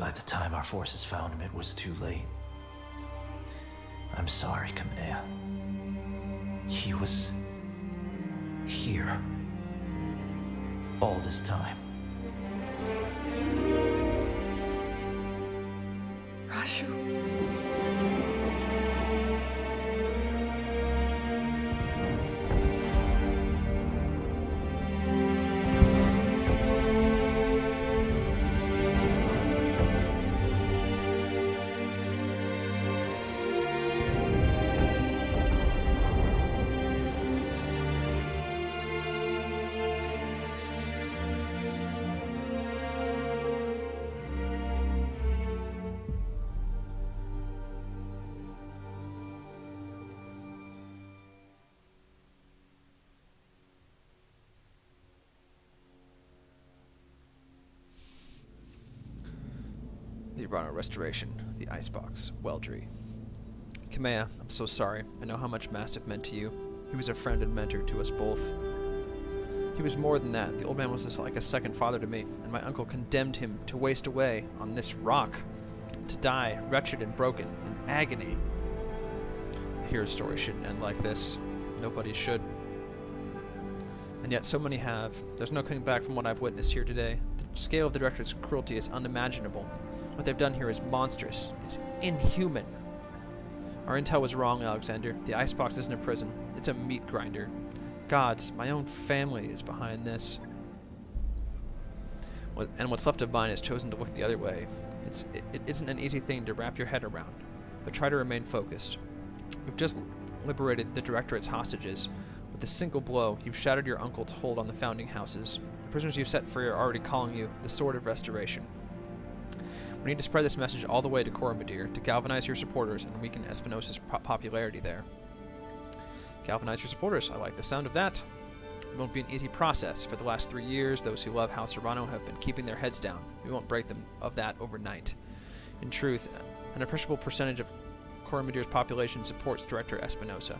by the time our forces found him, it was too late. I'm sorry, Kamea. He was here all this time. Rashu. The Urano Restoration, the Icebox, Weldry. Kamea, I'm so sorry. I know how much Mastiff meant to you. He was a friend and mentor to us both. He was more than that. The old man was just like a second father to me, and my uncle condemned him to waste away on this rock, to die wretched and broken, in agony. A hero's story shouldn't end like this. Nobody should. And yet so many have. There's no coming back from what I've witnessed here today. The scale of the Directorate's cruelty is unimaginable. What they've done here is monstrous. It's inhuman. Our intel was wrong, Alexander. The Icebox isn't a prison. It's a meat grinder. Gods, my own family is behind this. And what's left of mine has chosen to look the other way. It isn't an easy thing to wrap your head around, but try to remain focused. We've just liberated the Directorate's hostages. With a single blow, you've shattered your uncle's hold on the founding houses. The prisoners you've set free are already calling you the Sword of Restoration. We need to spread this message all the way to Coromadir to galvanize your supporters and weaken Espinosa's popularity there. Galvanize your supporters. I like the sound of that. It won't be an easy process. For the last 3 years, those who love House Urano have been keeping their heads down. We won't break them of that overnight. In truth, an appreciable percentage of Coromadir's population supports Director Espinosa.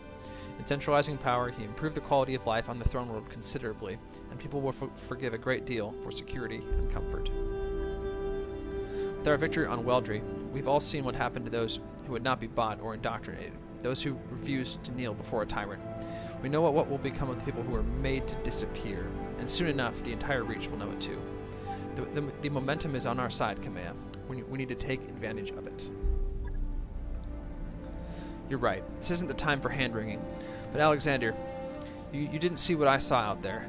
In centralizing power, he improved the quality of life on the throne world considerably, and people will forgive a great deal for security and comfort. With our victory on Weldry, we've all seen what happened to those who would not be bought or indoctrinated, those who refused to kneel before a tyrant. We know what will become of the people who are made to disappear, and soon enough the entire Reach will know it too. The momentum is on our side, Kamea. We need to take advantage of it. You're right. This isn't the time for hand-wringing. But Alexander, you didn't see what I saw out there,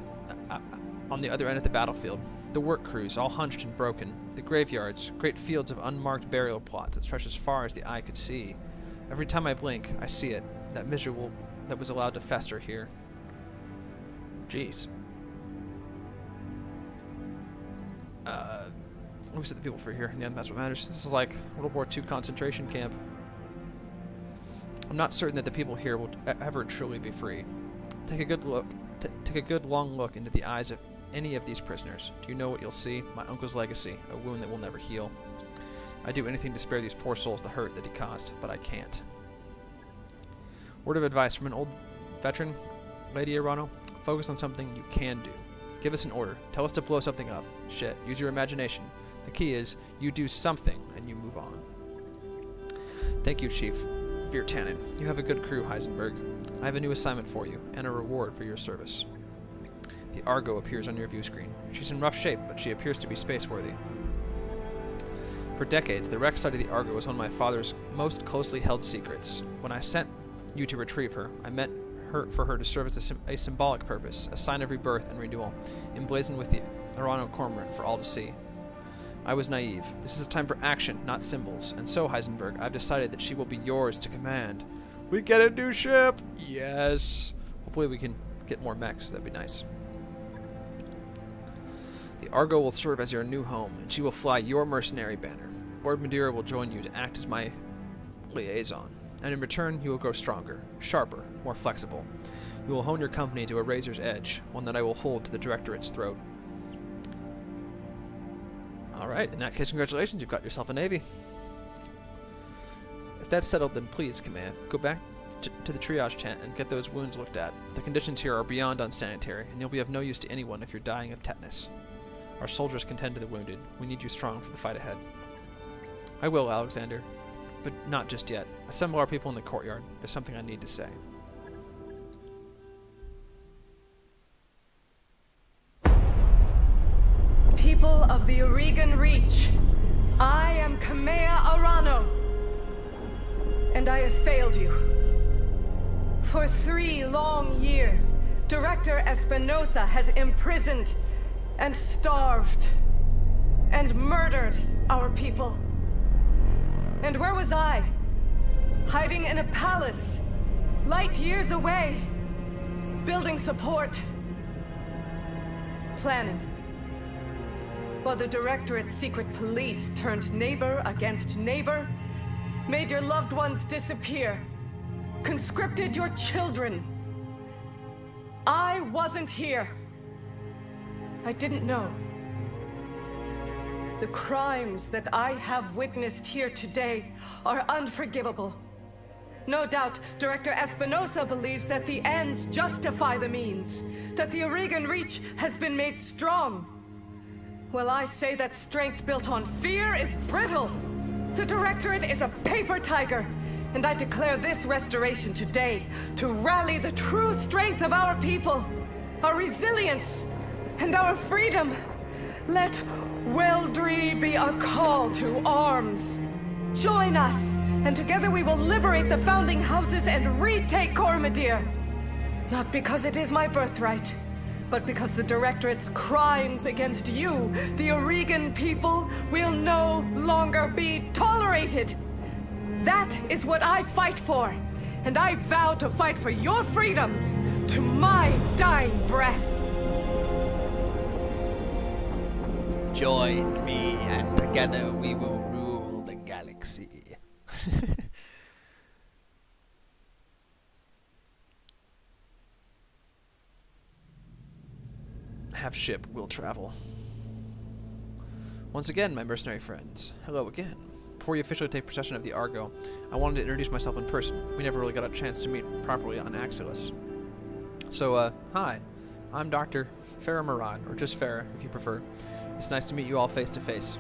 on the other end of the battlefield. The work crews, all hunched and broken. The graveyards, great fields of unmarked burial plots that stretch as far as the eye could see. Every time I blink, I see it. That miserable that was allowed to fester here. Jeez. Let me set the people free here. In the end, that's what matters. This is like World War II concentration camp. I'm not certain that the people here will ever truly be free. Take a good look. Take a good long look into the eyes of any of these prisoners. Do you know what you'll see? My uncle's legacy, a wound that will never heal. I'd do anything to spare these poor souls the hurt that he caused, but I can't. Word of advice from an old veteran, Lady Urano: focus on something you can do. Give us an order. Tell us to blow something up. Shit, use your imagination. The key is, you do something, and you move on. Thank you, Chief Virtanen. You have a good crew, Heisenberg. I have a new assignment for you, and a reward for your service. The Argo appears on your view screen. She's in rough shape, but she appears to be spaceworthy. For decades, the wreck site of the Argo was one of my father's most closely held secrets. When I sent you to retrieve her, I meant for her to serve as a symbolic purpose, a sign of rebirth and renewal, emblazoned with the Urano cormorant for all to see. I was naive. This is a time for action, not symbols. And so, Heisenberg, I've decided that she will be yours to command. We get a new ship! Yes! Hopefully we can get more mechs. That'd be nice. The Argo will serve as your new home, and she will fly your mercenary banner. Lord Madeira will join you to act as my liaison. And in return, you will grow stronger, sharper, more flexible. You will hone your company to a razor's edge, one that I will hold to the Directorate's throat. Alright, in that case, congratulations, you've got yourself a navy. If that's settled, then please, Command, go back to the triage tent and get those wounds looked at. The conditions here are beyond unsanitary, and you'll be of no use to anyone if you're dying of tetanus. Our soldiers can tend to the wounded. We need you strong for the fight ahead. I will, Alexander. But not just yet. Assemble our people in the courtyard. There's something I need to say. People of the Oregon Reach, I am Kamea Arano, and I have failed you. For 3 long years, Director Espinosa has imprisoned and starved and murdered our people. And where was I? Hiding in a palace, light years away, building support, planning. While the Directorate's secret police turned neighbor against neighbor, made your loved ones disappear, conscripted your children. I wasn't here. I didn't know. The crimes that I have witnessed here today are unforgivable. No doubt, Director Espinosa believes that the ends justify the means, that the Oregon Reach has been made strong. Well, I say that strength built on fear is brittle. The Directorate is a paper tiger, and I declare this restoration today to rally the true strength of our people, our resilience, and our freedom. Let Weldry be a call to arms. Join us, and together we will liberate the founding houses and retake Cormadir. Not because it is my birthright, but because the Directorate's crimes against you, the Oregon people, will no longer be tolerated. That is what I fight for, and I vow to fight for your freedoms to my dying breath. Join me, and together we will rule the galaxy. Have ship will travel. Once again, my mercenary friends, hello again. Before we officially take possession of the Argo, I wanted to introduce myself in person. We never really got a chance to meet properly on Axilus. So, hi. I'm Dr. Farah Murad, or just Farah, if you prefer. It's nice to meet you all face to face.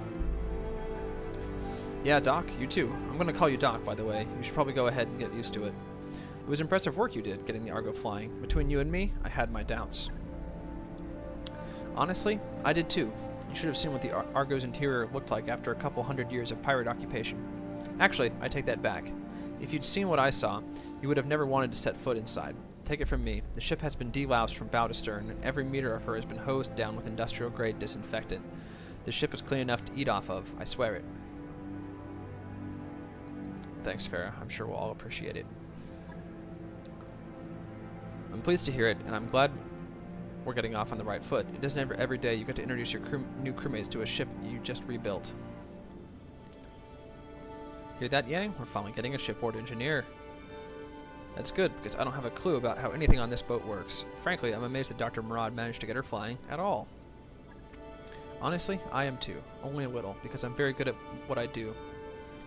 Yeah, Doc, you too. I'm gonna call you Doc, by the way. You should probably go ahead and get used to it. It was impressive work you did, getting the Argo flying. Between you and me, I had my doubts. Honestly, I did too. You should have seen what the Argo's interior looked like after a couple 100 years of pirate occupation. Actually, I take that back. If you'd seen what I saw, you would have never wanted to set foot inside. Take it from me, the ship has been deloused from bow to stern, and every meter of her has been hosed down with industrial-grade disinfectant. The ship is clean enough to eat off of, I swear it. Thanks, Farah. I'm sure we'll all appreciate it. I'm pleased to hear it, and I'm glad we're getting off on the right foot. It isn't every day you get to introduce your new crewmates to a ship you just rebuilt. Hear that, Yang? We're finally getting a shipboard engineer. That's good, because I don't have a clue about how anything on this boat works. Frankly, I'm amazed that Dr. Murad managed to get her flying at all. Honestly, I am too. Only a little, because I'm very good at what I do.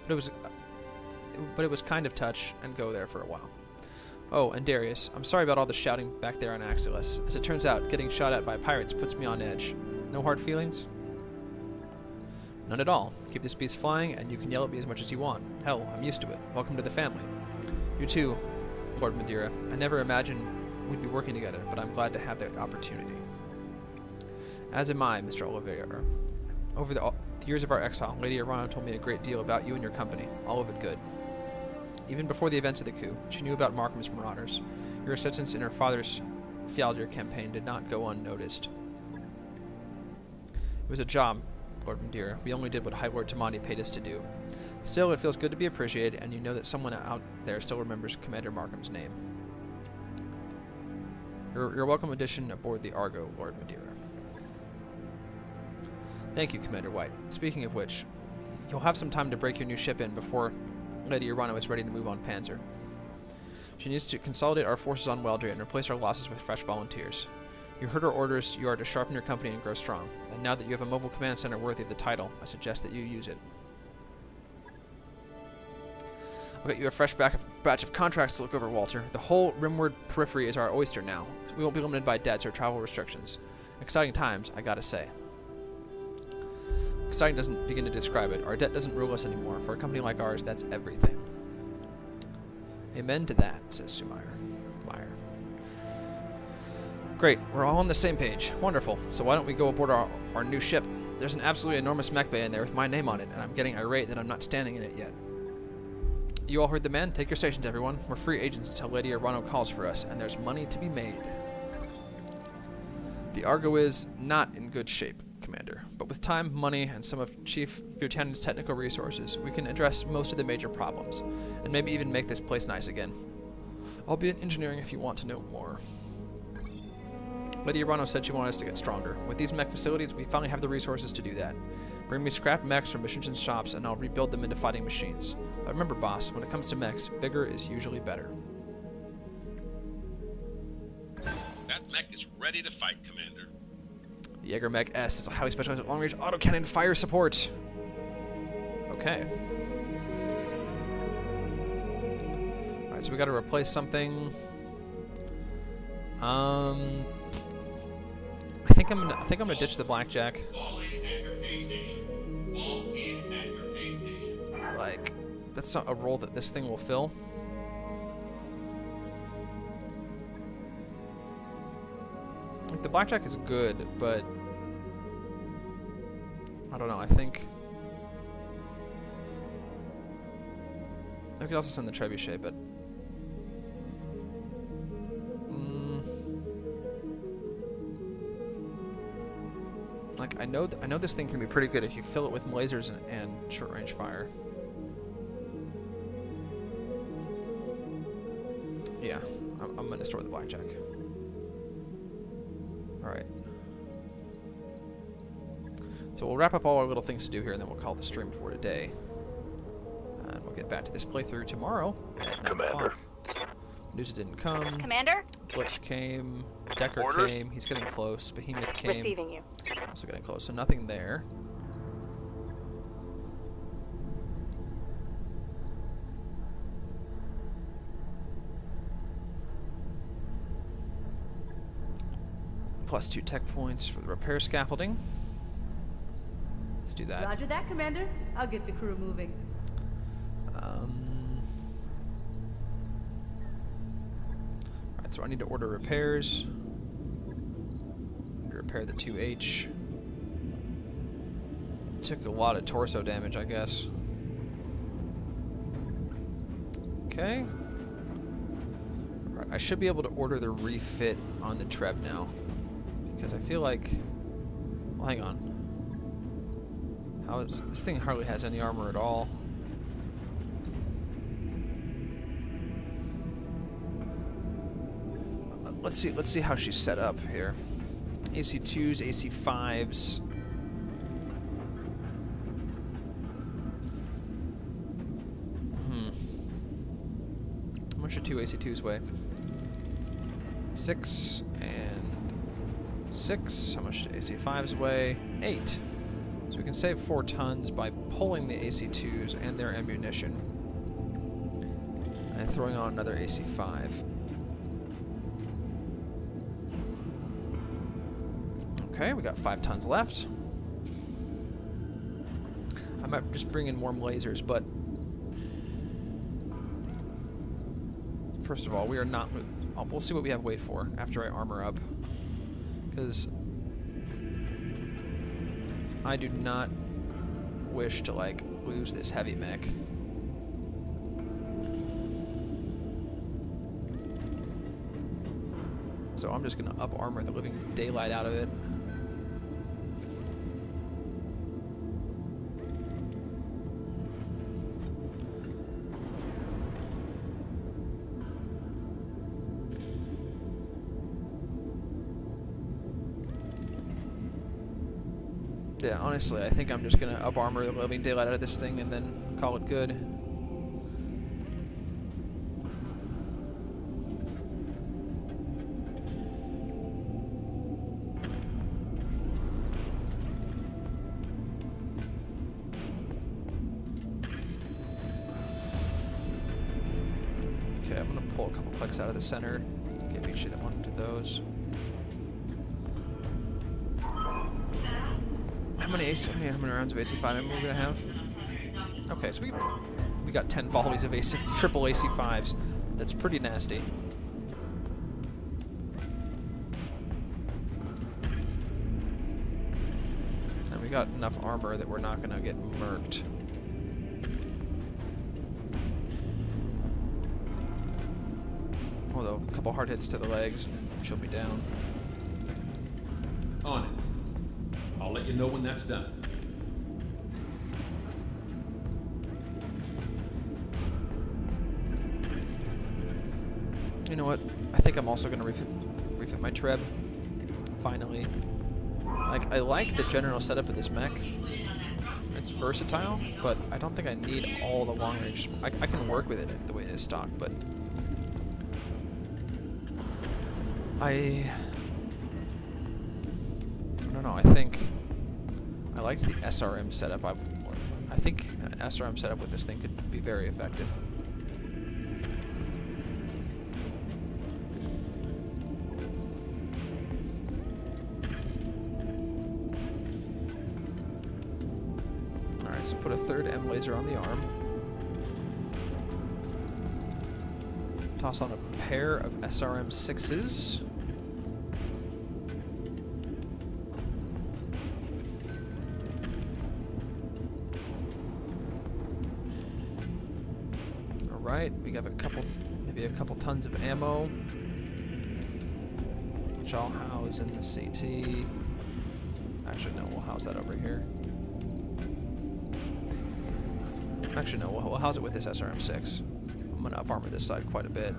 But it was kind of touch and go there for a while. Oh, and Darius, I'm sorry about all the shouting back there on Axilus. As it turns out, getting shot at by pirates puts me on edge. No hard feelings? None at all. Keep this beast flying, and you can yell at me as much as you want. Hell, I'm used to it. Welcome to the family. You too, Lord Madeira. I never imagined we'd be working together, but I'm glad to have that opportunity. As am I, Mr. Oliveira. Over the years of our exile, Lady Arano told me a great deal about you and your company, all of it good. Even before the events of the coup, she knew about Markham's marauders. Your assistance in her father's Fjalldir campaign did not go unnoticed. It was a job, Lord Madeira. We only did what High Lord Tamani paid us to do. Still, it feels good to be appreciated, and you know that someone out there still remembers Commander Markham's name. Your welcome addition aboard the Argo, Lord Madeira. Thank you, Commander White. Speaking of which, you'll have some time to break your new ship in before Lady Arano is ready to move on Panzer. She needs to consolidate our forces on Weldry and replace our losses with fresh volunteers. You heard her orders. You are to sharpen your company and grow strong. And now that you have a mobile command center worthy of the title, I suggest that you use it. I'll get you a fresh batch of contracts to look over, Walter. The whole Rimward periphery is our oyster now. We won't be limited by debts or travel restrictions. Exciting times, I gotta say. Society doesn't begin to describe it. Our debt doesn't rule us anymore. For a company like ours, that's everything. Amen to that, says Sumeyer. Meyer. Great, we're all on the same page. Wonderful. So why don't we go aboard our new ship? There's an absolutely enormous mech bay in there with my name on it, and I'm getting irate that I'm not standing in it yet. You all heard the man? Take your stations, everyone. We're free agents until Lady Arano calls for us, and there's money to be made. The Argo is not in good shape, Commander, but with time, money, and some of Chief Virtanen's technical resources, we can address most of the major problems, and maybe even make this place nice again. I'll be in engineering if you want to know more. Lady Arano said she wanted us to get stronger. With these mech facilities, we finally have the resources to do that. Bring me scrap mechs from Mission's shops, and I'll rebuild them into fighting machines. But remember, boss, when it comes to mechs, bigger is usually better. That mech is ready to fight, Commander. Jaeger Mech S is a highly specialized long-range autocannon fire support. Okay. Alright, so we gotta replace something. I think I'm gonna ditch the blackjack. Like, that's not a role that this thing will fill. Like, the blackjack is good, but I don't know. I think I could also send the trebuchet, but like I know this thing can be pretty good if you fill it with lasers and short-range fire. Yeah, I'm gonna store the blackjack. Alright. So we'll wrap up all our little things to do here, and then we'll call the stream for today. And we'll get back to this playthrough tomorrow at 9 o'clock. News didn't come. Commander? Glitch came. Decker Orders? came. He's getting close. Behemoth came. Receiving you. Also getting close. So nothing there. +2 tech points for the repair scaffolding. Let's do that. Roger that, Commander. I'll get the crew moving. Alright, so I need to order repairs. I need to repair the 2H. Took a lot of torso damage, I guess. Okay. Alright, I should be able to order the refit on the Treb now. Because I feel like... Well, hang on. This thing hardly has any armor at all. Let's see how she's set up here. AC2s, AC5s. How much do 2 AC2s weigh? 6 and 6. How much do AC5s weigh? 8. So we can save 4 tons by pulling the AC2s and their ammunition and throwing on another AC5. Okay, we got 5 tons left. I might just bring in more lasers, but first of all, we are not... we'll see what we have weight for after I armor up. Because I do not wish to, like, lose this heavy mech. So I'm just going to up-armor the living daylight out of it. Yeah, honestly, I think I'm just going to up-armor the living daylight out of this thing and then call it good. Okay, I'm going to pull a couple clicks out of the center. Okay, make sure that one into those. How many rounds of AC5 ammo are we gonna have? Okay, so we got 10 volleys of triple AC5s. That's pretty nasty. And we got enough armor that we're not gonna get murked. Although a couple hard hits to the legs, and she'll be down. On it. I'll let you know when that's done. You know what? I think I'm also gonna refit my Treb. Finally. Like, I like the general setup of this mech. It's versatile, but I don't think I need all the long range. I can work with it the way it is stock, but I don't know. I think I liked the SRM setup. I think an SRM setup with this thing could be very effective. Alright, so put a third M laser on the arm. Toss on a pair of SRM 6s. Alright, we have maybe a couple tons of ammo, which I'll house in the CT. Actually, no, we'll house that over here. Actually, no, we'll house it with this SRM-6. I'm going to up-armor this side quite a bit.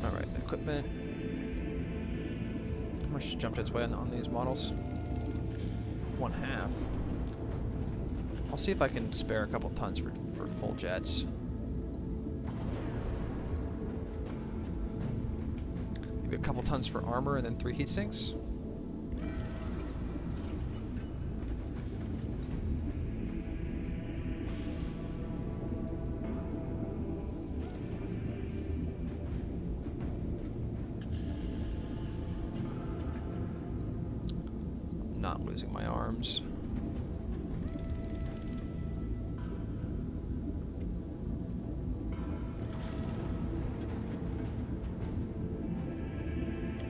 Alright, equipment. How much jump jets weigh on these models? 1/2. I'll see if I can spare a couple tons for full jets. Maybe a couple tons for armor and then 3 heat sinks. Not losing my arms.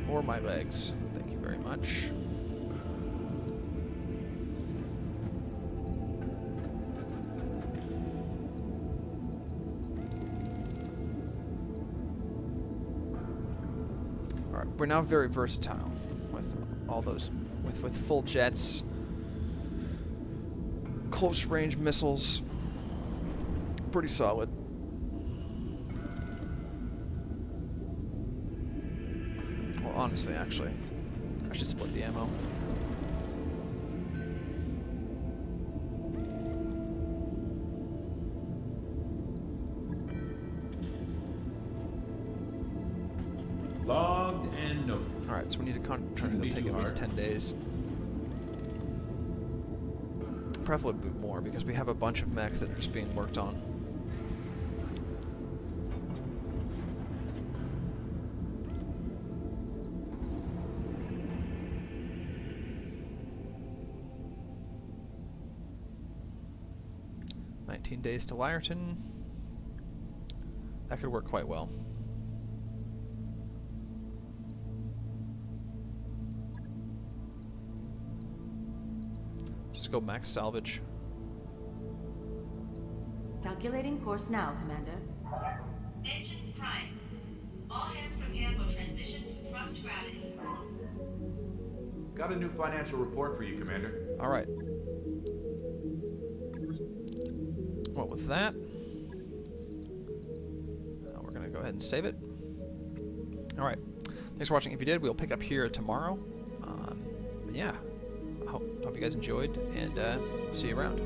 Or my legs. Thank you very much. Alright, we're now very versatile with all those, with full jets, close range missiles. Pretty solid. Honestly, actually, I should split the ammo. Logged and noted. Alright, so we need a contract that'll take at least 10 days. Preferably more, because we have a bunch of mechs that are just being worked on. Days to Lyerton. That could work quite well. Just go max salvage. Calculating course now, Commander. Engines prime. All hands prepare for transition to thrust gravity. Got a new financial report for you, Commander. All right. Well, with that, we're going to go ahead and save it. Alright, thanks for watching. If you did, we'll pick up here tomorrow. Yeah, I hope you guys enjoyed, and see you around.